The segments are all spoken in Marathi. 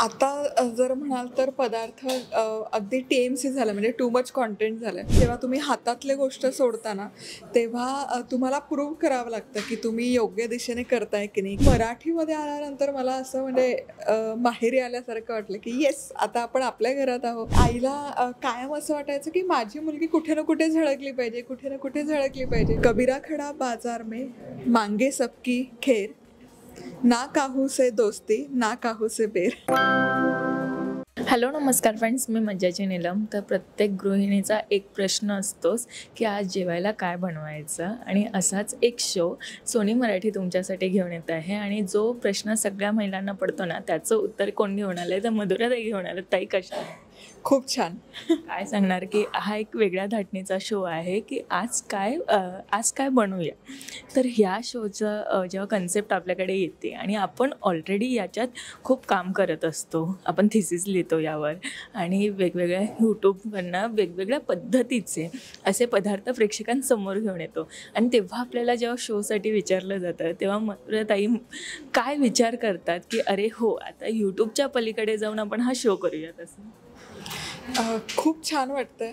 आता जर म्हणाल तर पदार्थ अगदी टी-एम-सी झालं म्हणजे टू मच कंटेंट झालं आहे. जेव्हा तुम्ही हातातले गोष्ट सोडता ना, तेव्हा तुम्हाला प्रूव्ह करावं लागतं की तुम्ही योग्य दिशेने करताय की नाही. मराठीमध्ये आल्यानंतर मला असं म्हणजे माहेरी आल्यासारखं वाटलं की येस, आता आपण आपल्या घरात आहोत. आईला कायम असं वाटायचं की माझी मुलगी कुठे ना कुठे झळकली पाहिजे, कुठे ना कुठे झळकली पाहिजे. कबीरा खडा बाजार में मांगे सबकी खेर, ना काहू से दोस्ती ना काहू से बेर. हॅलो नमस्कार फ्रेंड्स, मी मज्जाची नीलम. तर प्रत्येक गृहिणीचा एक प्रश्न असतोच की आज जेवायला काय बनवायचं, आणि असाच एक शो सोनी मराठी तुमच्यासाठी घेऊन येत आहे. आणि जो प्रश्न सगळ्या महिलांना पडतो ना, त्याचं उत्तर कोण घेऊन आलं आहे तर मधुराताई घेऊन आलं. ताई कशा? खूप छान. काय सांगणार की हा एक वेगळ्या धाटणीचा शो आहे की आज काय बनवूया. तर ह्या शोचं जेव्हा कन्सेप्ट आपल्याकडे येते आणि आपण ऑलरेडी याच्यात खूप काम करत असतो, आपण थिसिस लिहितो यावर, आणि वेगवेगळ्या यूट्यूबवरनं वेगवेगळ्या पद्धतीचे असे पदार्थ प्रेक्षकांसमोर घेऊन येतो. आणि तेव्हा आपल्याला जेव्हा शोसाठी विचारलं जातं तेव्हा मधुराताई काय विचार करतात की अरे हो, आता यूट्यूबच्या पलीकडे जाऊन आपण हा शो करूयात असं? खूप छान वाटतंय,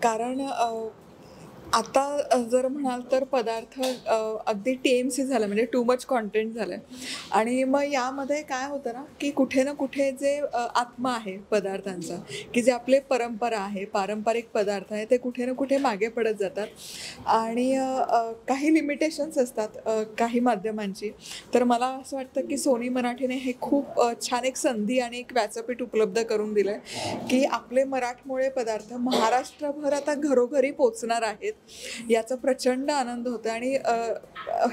कारण आता जर म्हणाल तर पदार्थ अगदी टी-एम-सी झालं म्हणजे टू मच कंटेंट झालं आहे. आणि मग यामध्ये काय होतं ना की कुठे ना कुठे जे आत्मा आहे पदार्थांचा, की जे आपले परंपरा आहे, पारंपरिक पदार्थ आहे, ते कुठे ना कुठे मागे पडत जातात. आणि काही लिमिटेशन्स असतात काही माध्यमांची. तर मला असं वाटतं की सोनी मराठीने हे खूप छान एक संधी आणि एक व्यासपीठ उपलब्ध करून दिलं आहे की आपले मराठमोळे पदार्थ महाराष्ट्रभर आता घरोघरी पोचणार आहेत. याचा प्रचंड आनंद होतो. आणि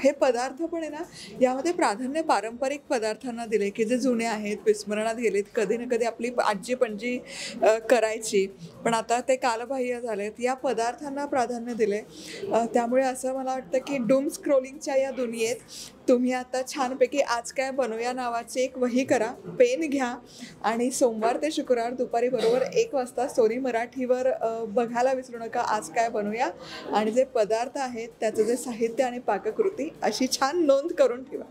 हे पदार्थ पण आहे ना, यामध्ये प्राधान्य पारंपरिक पदार्थांना दिले की जे जुने आहेत, विस्मरणात गेलेत. कधी ना कधी आपली आजी पणजी करायची, पण आता ते कालबाह्य झालेत. या पदार्थांना प्राधान्य दिले. त्यामुळे असं मला वाटतं की डूम स्क्रोलिंगच्या या दुनियेत तुम्ही आता छानपैकी आज काय बनवूया नावाची एक वही करा, पेन घ्या, आणि सोमवार ते शुक्रवार दुपारी बरोबर 1 वाजता सोनी मराठीवर बघायला विसरू नका आज काय बनवूया. आणि जे पदार्थ आहेत त्याचं जे साहित्य आणि पाककृती अशी छान नोंद करून ठेवा.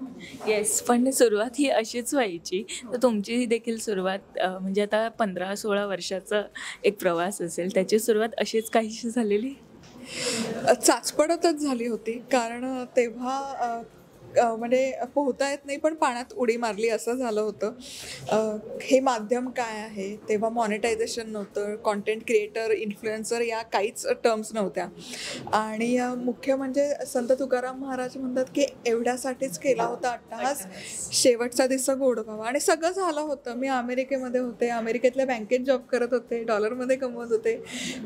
येस, पण सुरुवात ही अशीच व्हायची. तर तुमची देखील सुरुवात म्हणजे आता 15-16 वर्षाचा एक प्रवास असेल, त्याची सुरुवात अशीच काहीशी झालेली? चाचपडतच झाली होती, कारण तेव्हा म्हणजे पोहता येत नाही पण पाण्यात उडी मारली असं झालं होतं. हे माध्यम काय आहे, तेव्हा मॉनिटायझेशन नव्हतं, कॉन्टेंट क्रिएटर, इन्फ्लुएन्सर या काहीच टर्म्स नव्हत्या. आणि मुख्य म्हणजे संत तुकाराम महाराज म्हणतात की एवढ्यासाठीच केला होता अट्टहास, शेवटचा दिवस गोड व्हावा. आणि सगळं झालं होतं. मी अमेरिकेमध्ये होते, अमेरिकेतल्या बँकेत जॉब करत होते, डॉलरमध्ये कमवत होते,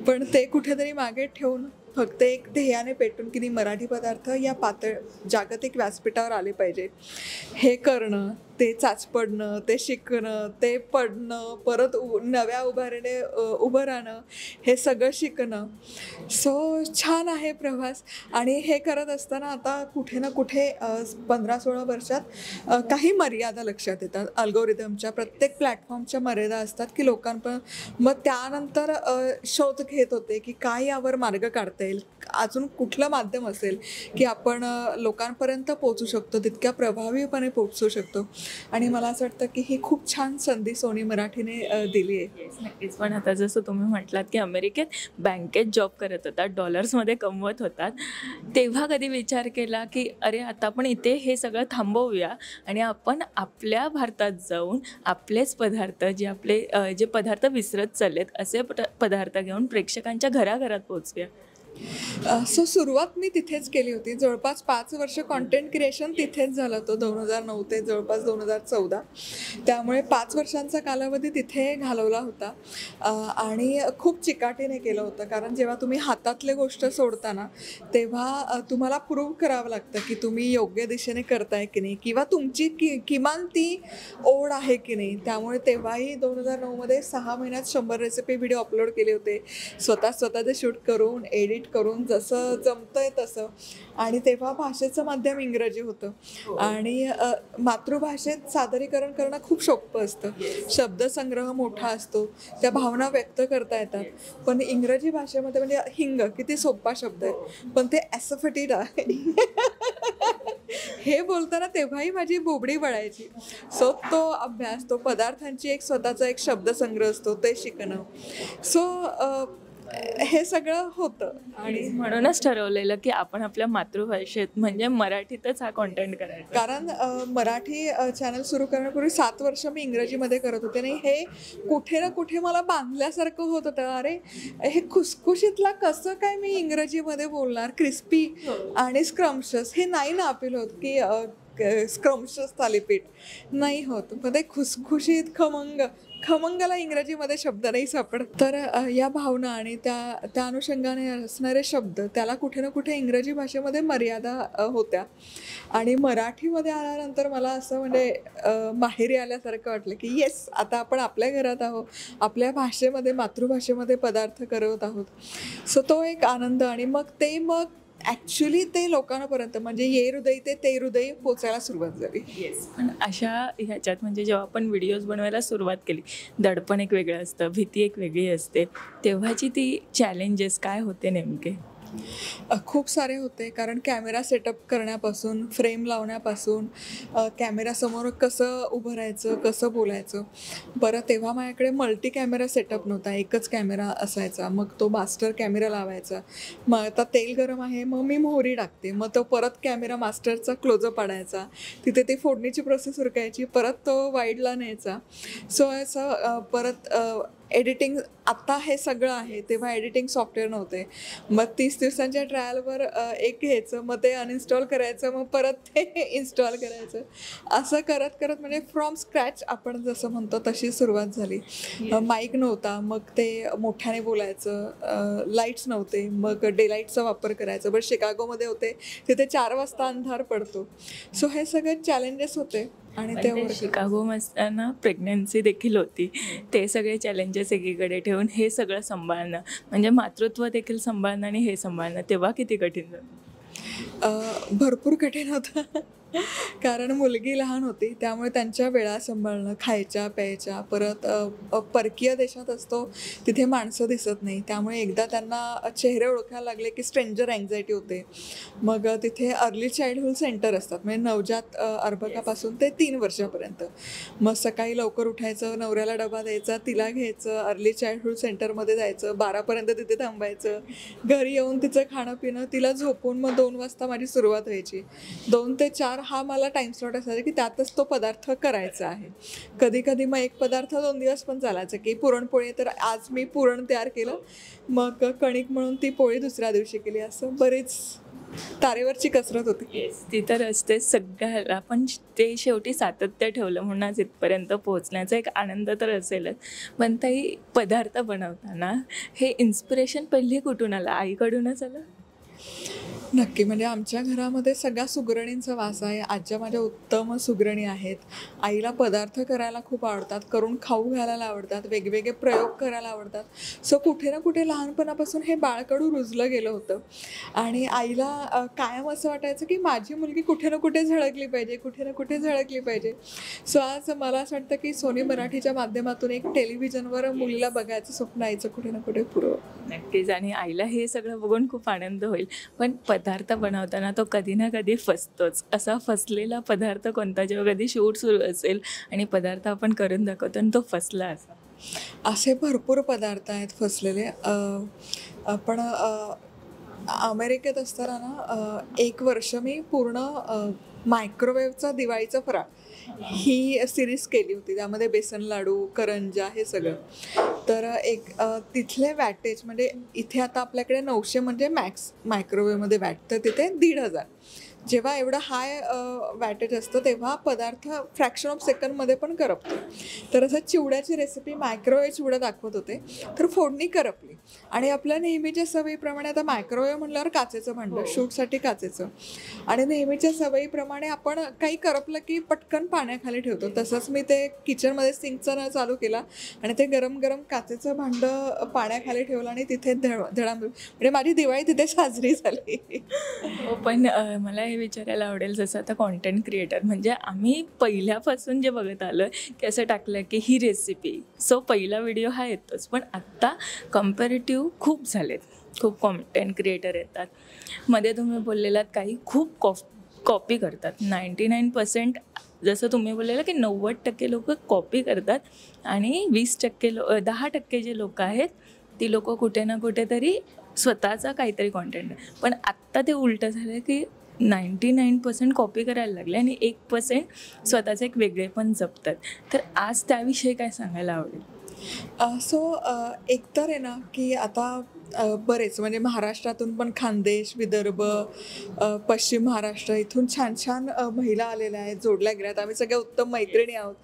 पण ते कुठेतरी मागे ठेवून फक्त एक ध्येयाने पेटून की मराठी पदार्थ या जागतिक व्यासपीठावर आले पाहिजे. हे करणं, ते चाचपडणं, ते शिकणं, ते पडणं, परत नव्या उभारीने उभं राहणं, हे सगळं शिकणं. सो छान आहे प्रवास. आणि हे करत असताना आता कुठे ना कुठे 15-16 वर्षात काही मर्यादा लक्षात येतात. अल्गोरिदमच्या प्रत्येक प्लॅटफॉर्मच्या मर्यादा असतात की लोकांपर्यंत. मग त्यानंतर शोध घेत होते की काय यावर मार्ग काढता येईल, अजून कुठलं माध्यम असेल की आपण लोकांपर्यंत पोहोचू शकतो, तितक्या प्रभावीपणे पोहोचू शकतो. आणि मला असं वाटतं की ही खूप छान संधी सोनी मराठीने दिली आहे. नक्कीच. पण आता जसं तुम्ही म्हटलात की अमेरिकेत बँकेत जॉब करत होतात, डॉलर्समध्ये कमवत होतात, तेव्हा कधी विचार केला की अरे आता आपण इथे हे सगळं थांबवूया आणि आपण आपल्या भारतात जाऊन आपलेच पदार्थ, जे पदार्थ विसरत चाललेत असे पदार्थ घेऊन प्रेक्षकांच्या घराघरात पोहोचूया? सो सुरुवात मी तिथेच केली होती. जवळपास 5 वर्ष कॉन्टेंट क्रिएशन तिथेच झालं होतं, 2009 ते जवळपास 2014. त्यामुळे 5 वर्षांचा कालावधी तिथे घालवला होता. आणि खूप चिकाटीने केलं होतं, कारण जेव्हा तुम्ही हातातले गोष्ट सोडता ना, तेव्हा तुम्हाला प्रूव्ह करावं लागतं की तुम्ही योग्य दिशेने करताय की नाही, किंवा तुमची किमान ती ओढ आहे की नाही. त्यामुळे तेव्हाही 2009मध्ये 6 महिन्यात 100 रेसिपी व्हिडिओ अपलोड केले होते, स्वतःचे शूट करून, एडिट करून, जसं जमतंय तसं. आणि तेव्हा भाषेचं माध्यम इंग्रजी होतं. आणि मातृभाषेत सादरीकरण करणं खूप सोपं असतं. शब्दसंग्रह मोठा असतो, त्या भावना व्यक्त करता येतात. पण इंग्रजी भाषेमध्ये म्हणजे हिंग किती सोपा शब्द आहे, पण ते ॲसोफेटिड आहे. हे बोलताना तेव्हाही माझी बोबडी वळायची. सो तो अभ्यास, तो पदार्थांची एक स्वतःचा एक शब्दसंग्रह असतो ते शिकणं. सो हे सगळं होतं. आणि म्हणूनच ठरवलेलं की आपण आपल्या मातृभाषेत म्हणजे मराठीतच हा कॉन्टेंट करायचा. कारण मराठी चॅनल सुरू करण्यापूर्वी 7 वर्ष मी इंग्रजीमध्ये करत होते आणि हे कुठे ना कुठे मला बांधल्यासारखं होत होतं. अरे हे खुसखुशीतला कसं काय मी इंग्रजीमध्ये बोलणार, क्रिस्पी आणि स्क्रम्शस हे नाही ना अपील होत की स्क्रम्शस थालीपीठ नाही होत. मग ते खुसखुशीत खमंगला इंग्रजीमध्ये शब्द नाही सापडत. तर या भावना आणि त्या अनुषंगाने असणारे शब्द त्याला कुठे ना कुठे इंग्रजी भाषेमध्ये मर्यादा होत्या. आणि मराठीमध्ये आल्यानंतर मला असं म्हणजे माहेरी आल्यासारखं वाटलं की येस, आता आपण आपल्या घरात आहोत, आपल्या भाषेमध्ये मातृभाषेमध्ये पदार्थ करत आहोत. सो तो एक आनंद. आणि मग ॲक्च्युली ते लोकांपर्यंत म्हणजे ये हृदय ते हृदय पोचायला सुरुवात झाली. येस. पण अशा ह्याच्यात म्हणजे जेव्हा आपण व्हिडिओज बनवायला सुरुवात केली, दडपण एक वेगळं असतं, भीती एक वेगळी असते, तेव्हाची ती चॅलेंजेस काय होते नेमके? खूप सारे होते. कारण कॅमेरा सेटअप करण्यापासून, फ्रेम लावण्यापासून, कॅमेरासमोर कसं उभं राहायचं, कसं बोलायचं. बरं, तेव्हा माझ्याकडे मल्टी कॅमेरा सेटअप नव्हता, एकच कॅमेरा असायचा. मग तो मास्टर कॅमेरा लावायचा. मग आता तेल गरम आहे, मग मी मोहरी टाकते, मग तो परत कॅमेरा मास्टरचा क्लोजअप आणायचा, तिथे ती फोडणीची प्रोसेस उरकायची, परत तो वाईडला न्यायचा. सो असं परत एडिटिंग. आत्ता हे सगळं आहे, तेव्हा एडिटिंग सॉफ्टवेअर नव्हते. मग 30 दिवसांच्या ट्रायलवर एक घ्यायचं, मग ते अनइन्स्टॉल करायचं, मग परत ते इन्स्टॉल करायचं. असं करत करत म्हणजे फ्रॉम स्क्रॅच आपण जसं म्हणतो तशी सुरुवात झाली. माईक नव्हता, मग ते मोठ्याने बोलायचं. लाईट्स नव्हते, मग डे लाईटचा वापर करायचा. बट शिकागोमध्ये होते, तिथे 4 वाजता अंधार पडतो. सो हे सगळे चॅलेंजेस होते. आणि ते शिकागो असताना प्रेग्नन्सी देखील होती, ते सगळे चॅलेंजेस एकीकडे ठेवून हे सगळं सांभाळणं म्हणजे मातृत्व देखील सांभाळणं आणि हे सांभाळणं तेव्हा किती कठीण झालं? भरपूर कठीण होतं. कारण मुलगी लहान होती, त्यामुळे त्यांच्या वेळा सांभाळणं, खायच्या प्यायच्या. परत परकीय देशात असतो, तिथे माणसं दिसत नाही, त्यामुळे एकदा त्यांना चेहरे ओळखायला लागले की स्ट्रेंजर अँझायटी होते. मग तिथे अर्ली चाइल्डहूड सेंटर असतात, म्हणजे नवजात अर्भकापासून ते 3 वर्षापर्यंत. मग सकाळी लवकर उठायचं, नवऱ्याला डबा द्यायचा, तिला घ्यायचं, अर्ली चाइल्डहूड सेंटरमध्ये जायचं, 12पर्यंत तिथे थांबायचं, घरी येऊन तिचं खाणं पिणं, तिला झोपून मग 2 वाजता माझी सुरुवात व्हायची. 2 ते 4 हा मला टाईम स्लॉट असायचा की त्यातच तो पदार्थ करायचा आहे. कधी कधी मग एक पदार्थ 2 दिवस पण चालायचा की पुरणपोळी, तर आज मी पुरण तयार केलं, मग कणिक म्हणून ती पोळी दुसऱ्या दिवशी केली. असं बरीच तारेवरची कसरत होती. ती तर असते सगळ्याला, पण ते शेवटी सातत्य ठेवलं म्हणून आज इथपर्यंत पोहोचण्याचा एक आनंद तर असेलच. पण ताई, पदार्थ बनवताना हे इन्स्पिरेशन पहिले कुठून आलं? आईकडूनच आलं? नक्की. म्हणजे आमच्या घरामध्ये सगळ्या सुगरणींचा वास आहे. आज्या माझ्या उत्तम सुगरणी आहेत. आईला पदार्थ करायला खूप आवडतात, करून खाऊ घालायला आवडतात, वेगवेगळे प्रयोग करायला आवडतात. सो कुठे ना कुठे लहानपणापासून हे बाळकडू रुजलं गेलं होतं. आणि आईला कायम असं वाटायचं की माझी मुलगी कुठे ना कुठे झळकली पाहिजे, कुठे ना कुठे झळकली पाहिजे. सो आज मला असं वाटतं की सोनी मराठीच्या माध्यमातून एक टेलिव्हिजनवर मुलीला बघायचं स्वप्न आईचं कुठे ना कुठे पुरं. नक्कीच. आणि आईला हे सगळं बघून खूप आनंद होईल. पण पदार्थ बनवताना तो कधी ना कधी फसतोच. असा फसलेला पदार्थ कोणता, जेव्हा कधी शूट सुरू असेल आणि पदार्थ आपण करून दाखवतो आणि तो फसला असा? असे भरपूर पदार्थ आहेत फसलेले. पण अमेरिकेत असताना ना 1 वर्ष मी पूर्ण मायक्रोवेव्हचा दिवाळीचा फराळ ही सिरीज केली होती. त्यामध्ये बेसन लाडू, करंजा हे सगळं. तर तिथले वॅटेज म्हणजे इथे आता आपल्याकडे 900 म्हणजे मॅक्स मायक्रोवेव्हमध्ये वॅट, तर तिथे 1,500. जेव्हा एवढं हाय वॅटेज असतं तेव्हा पदार्थ फ्रॅक्शन ऑफ सेकंडमध्ये पण करपतो. तर असं चिवड्याची रेसिपी मायक्रोवेव्ह चिवडा दाखवत होते, तर फोडणी करपली. आणि आपल्या नेहमीच्या सवयीप्रमाणे, आता मायक्रोवेव्ह म्हणल्यावर काचेचं भांडं, शूटसाठी काचेचं, आणि नेहमीच्या सवयीप्रमाणे आपण काही करपलं की पटकन पाण्याखाली ठेवतो. तसंच मी ते किचनमध्ये सिंकचा नळ चालू केला आणि ते गरम गरम काचेचं भांडं पाण्याखाली ठेवलं आणि तिथे धडाम, म्हणजे माझी दिवाळी तिथे साजरी झाली. पण मला हे विचारायला आवडेल, जसं आता कॉन्टेंट क्रिएटर म्हणजे आम्ही पहिल्यापासून जे बघत आलो की असं टाकलं की ही रेसिपी, सो पहिला व्हिडिओ हा येतोच. पण आत्ता कम्पॅरेटिव्ह खूप झालेत, खूप कॉन्टेंट क्रिएटर येतात. मध्ये तुम्ही बोललेलात काही खूप कॉपी करतात. 99% जसं तुम्ही बोललेलं की 90% लोक कॉपी करतात आणि 10% जे लोक आहेत ती लोक कुठे ना कुठेतरी स्वतःचा काहीतरी कॉन्टेंट. पण आत्ता ते उलटं झालं की 99% कॉपी करायला लागले आणि 1% स्वतःचं एक वेगळेपण जपतात. तर आज त्याविषयी काय सांगायला आवडेल? एकतर आहे ना की आता बरेच म्हणजे महाराष्ट्रातून पण खानदेश, विदर्भ, पश्चिम महाराष्ट्र इथून छान छान महिला आलेल्या आहेत, जोडल्या गेल्या आहेत. आम्ही सगळ्या उत्तम मैत्रिणी आहोत.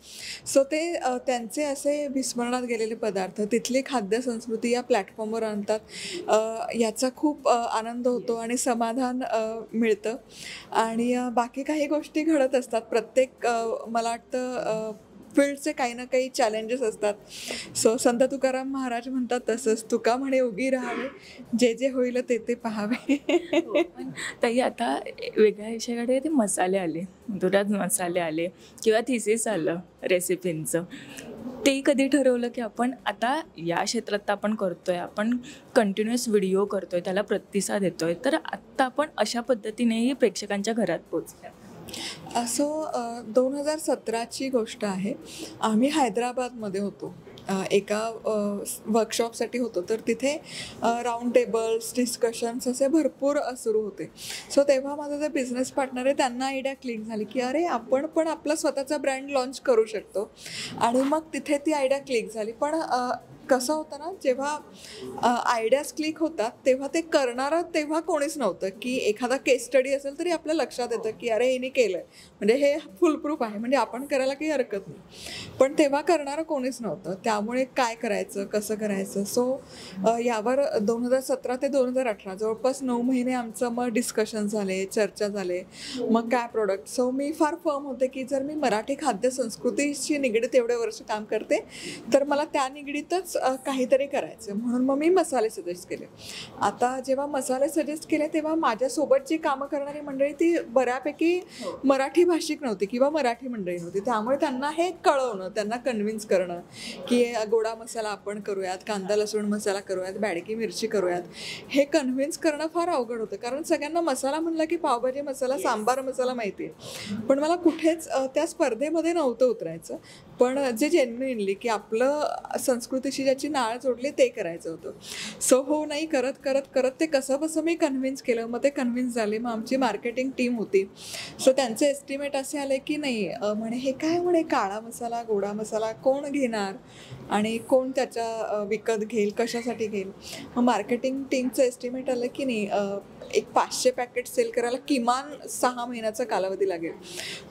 सो ते त्यांचे असे विस्मरणात गेलेले पदार्थ तिथली खाद्य संस्कृती या प्लॅटफॉर्मवर आणतात. याचा खूप आनंद होतो आणि समाधान मिळतं. आणि बाकी काही गोष्टी घडत असतात. प्रत्येक मला वाटतं फील्डचे काही ना काही चॅलेंजेस असतात. सो संत तुकाराम महाराज म्हणतात तसंच, तुका म्हणे उगी राहावे, जे जे होईल ते ते पाहावे. पण ताई आता वेगळ्या विषयाकडे ते मसाले आले, दुधात मसाले आले किंवा थिसिस आलं रेसिपींचं. ते कधी ठरवलं की आपण आता या क्षेत्रात आपण करतोय, आपण कंटिन्युअस व्हिडिओ करतोय, त्याला प्रतिसाद देतोय, तर आत्ता आपण अशा पद्धतीनेही प्रेक्षकांच्या घरात पोचतो? 2017ची गोष्ट आहे. आम्ही हैदराबादमध्ये होतो. एका वर्कशॉपसाठी होतो. तर तिथे राऊंड टेबल्स, डिस्कशन्स असे भरपूर सुरू होते. सो तेव्हा माझा जे बिझनेस पार्टनर आहे त्यांना आयडिया क्लिक झाली की अरे आपण पण आपला स्वतःचा ब्रँड लॉन्च करू शकतो. आणि मग तिथे ती आयडिया क्लिक झाली. पण कसं होतं ना, जेव्हा आयडियाज क्लिक होतात तेव्हा ते करणारं तेव्हा कोणीच नव्हतं. की एखादा केस स्टडी असेल तरी आपल्या लक्षात येतं की अरे हिने केलं आहे, म्हणजे हे फुलप्रूफ आहे, म्हणजे आपण करायला काही हरकत नाही. पण तेव्हा करणारं कोणीच नव्हतं. त्यामुळे काय करायचं, कसं करायचं. सो यावर 2017 ते 2018 जवळपास 9 महिने आमचं मग डिस्कशन झाले, चर्चा झाले, मग काय प्रोडक्ट. सो मी फार फर्म होते की जर मी मराठी खाद्य संस्कृतीशी निगडीत एवढे वर्ष काम करते तर मला त्या निगडीतच काहीतरी करायचं. म्हणून मग मी मसाले सजेस्ट केले. आता जेव्हा मसाले सजेस्ट केले तेव्हा माझ्यासोबत जी कामं करणारी मंडळी ती बऱ्यापैकी मराठी भाषिक नव्हती किंवा मराठी मंडळी नव्हती. त्यामुळे त्यांना हे कळवणं, त्यांना कन्व्हिन्स करणं की गोडा मसाला आपण करूयात, कांदा लसूण मसाला करूयात, बॅडगी मिरची करूयात, हे कन्व्हिन्स करणं फार अवघड होतं. कारण सगळ्यांना मसाला म्हणला की पावभाजी मसाला, सांबार मसाला माहिती आहे. पण मला कुठेच त्या स्पर्धेमध्ये नव्हतं उतरायचं. पण जे जेन्युइनली की आपलं संस्कृतीशी ज्याची नाळ जोडली ते करायचं होतं. सो हो नाही करत करत करत ते कसं बसं मी कन्व्हिन्स केलं. मग ते कन्व्हिन्स झाले. मग आमची मार्केटिंग टीम होती. सो त्यांचे एस्टिमेट असे आले की नाही म्हणे हे काय म्हणे काळा मसाला, गोडा मसाला कोण घेणार आणि कोण त्याच्या विकत घेईल, कशासाठी घेईल. मग मार्केटिंग टीमचं एस्टिमेट आलं की नाही एक 500 पॅकेट सेल करायला किमान 6 महिन्याचा कालावधी लागेल.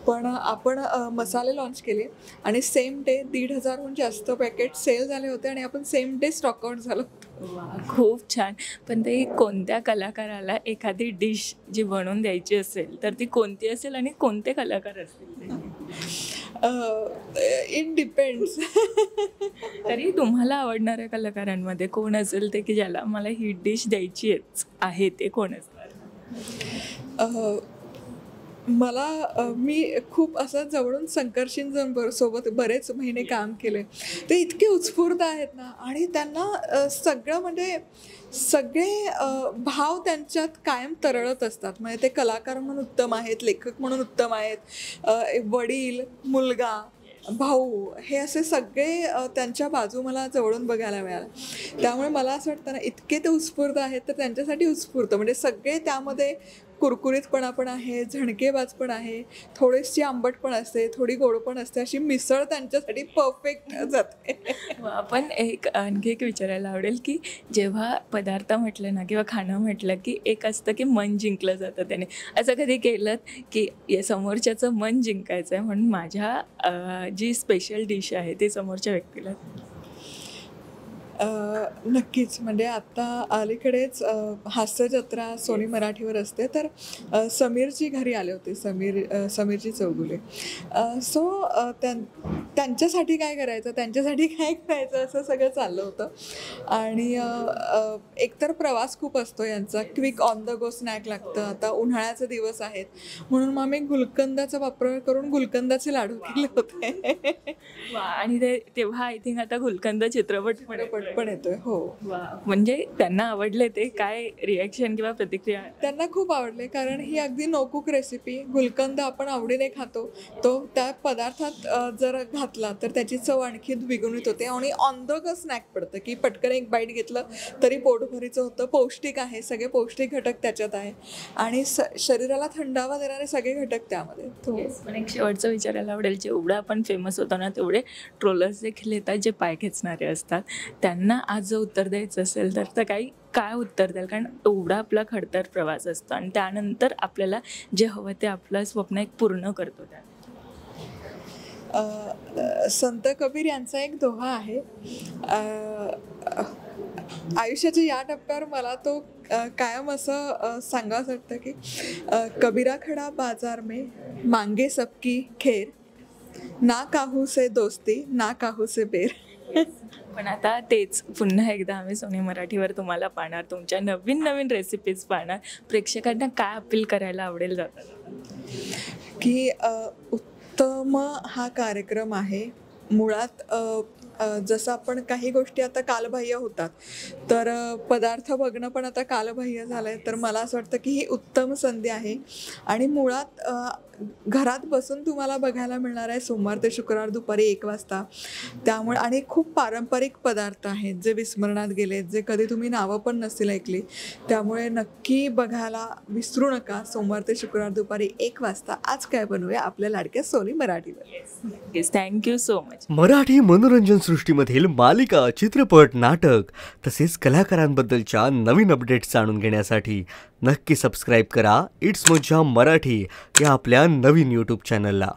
पण आपण मसाले लॉन्च केले आणि सेम डे 1,500हून जास्त पॅकेट सेल झाले होते आणि आपण सेम डे स्टॉकआउट झालो. वा, खूप छान. पण ते कोणत्या कलाकाराला एखादी डिश जी बनवून द्यायची असेल तर ती कोणती असेल आणि कोणते कलाकार असतील ते? It depends. तरी तुम्हाला आवडणाऱ्या कलाकारांमध्ये कोण असेल ते की ज्याला मला ही डिश द्यायची आहे ते कोण असणार? मी खूप असं जवळून संकर्षींजन सोबत बरेच महिने काम केले. ते इतके उत्स्फूर्त आहेत ना आणि त्यांना सगळं म्हणजे सगळे भाव त्यांच्यात कायम तरळत असतात. म्हणजे ते कलाकार म्हणून उत्तम आहेत, लेखक म्हणून उत्तम आहेत, वडील, मुलगा, भाऊ, हे असे सगळे त्यांच्या बाजू मला जवळून बघायला मिळालं. त्यामुळे मला असं वाटतं ना इतके ते उत्स्फूर्त आहेत तर त्यांच्यासाठी उत्स्फूर्त म्हणजे सगळे त्यामध्ये कुरकुरीतपणा पण आहे, झणकेबाज पण आहे, थोडीशी आंबट पण असते, थोडी गोड पण असते, अशी मिसळ त्यांच्यासाठी परफेक्ट जाते. आपण आणखी एक विचारायला आवडेल की जेव्हा पदार्थ म्हटलं ना किंवा खाणं म्हटलं की एक असतं की मन जिंकलं जातं त्याने. असं कधी केलं की या समोरच्याचं मन जिंकायचं आहे म्हणून माझ्या जी स्पेशल डिश आहे ती समोरच्या व्यक्तीला? नक्कीच. म्हणजे आत्ता अलीकडेच हास्यजत्रा सोनी मराठीवर असते. तर समीरजी घरी आले होते, समीरजी चौगुले. सो त्यांच्यासाठी काय करायचं, त्यांच्यासाठी काय करायचं असं सगळं चाललं होतं. आणि एकतर प्रवास खूप असतो यांचा, quick on the go snack लागतं. आता उन्हाळ्याचे दिवस आहेत म्हणून मग आम्ही गुलकंदाचा वापर करून गुलकंदाचे लाडू केले होते. आणि तेव्हा आय थिंक आता गुलकंद चित्रपट पण येतोय. हो, म्हणजे त्यांना आवडले ते काय रिॲक्शन किंवा प्रतिक्रिया? त्यांना खूप आवडले कारण ही अगदी नो कुक रेसिपी. गुलकंद आपण आवडीने खातो, तो त्या पदार्थात जर घातला तर त्याची चव आणखी द्विगुणित होते आणि ऑन द गो स्नॅक पडतं की पटकन एक बाईट घेतलं तरी पोटभरीचं होतं. पौष्टिक आहे, सगळे पौष्टिक घटक त्याच्यात आहे आणि शरीराला थंडावा देणारे सगळे घटक त्यामध्ये. तो पण एक शेवटचं विचारायला आवडेल, जेवढं आपण फेमस होतो ना तेवढे ट्रोलर्स देखील येतात जे पाय खेचणारे असतात. त्यांना आज जर उत्तर द्यायचं असेल तर काही काय उत्तर द्याल? कारण एवढा आपला खडतर प्रवास असतो आणि त्यानंतर आपल्याला जे हवं ते आपलं स्वप्न एक पूर्ण करतो. त्या संत कबीर यांचा एक दोहा आहे. आयुष्याच्या या टप्प्यावर मला तो कायम असं सांगावं वाटतं की कबीरा खडा बाजार में मांगे सबकी खेर, ना काहू से दोस्ती ना काहू से बेर. पण आता तेच पुन्हा एकदा आम्ही सोनी मराठीवर तुम्हाला पाहणार, तुमच्या नवीन नवीन रेसिपीज पाहणार. प्रेक्षकांना काय अपील करायला आवडेल जातात की उत्तम हा कार्यक्रम आहे. मुळात जसं आपण काही गोष्टी आता कालबाह्य होतात तर पदार्थ बघणं पण आता कालबाह्य झालं आहे. तर मला असं वाटतं की ही उत्तम संधी आहे आणि मुळात घरात बसून तुम्हाला बघायला मिळणार आहे सोमवार ते शुक्रवार दुपारी 1 वाजता. त्यामुळे आणि खूप पारंपरिक पदार्थ आहेत जे विस्मरणात गेलेत, जे कधी तुम्ही नावं पण नसतील ऐकली. त्यामुळे नक्की बघायला विसरू नका. सोमवार ते शुक्रवार दुपारी 1 वाजता आज काय बनवूया आपल्या लाडक्या सोनी मराठीवर. Thank you so much. मराठी मनोरंजन सृष्टीमधील मालिका, चित्रपट, नाटक तसेच कलाकारांबद्दलच्या नवीन अपडेट्स जाणून घेण्यासाठी नक्की सबस्क्राईब करा इट्स मज्जा मराठी या आपल्या नवीन यूट्यूब चॅनलला.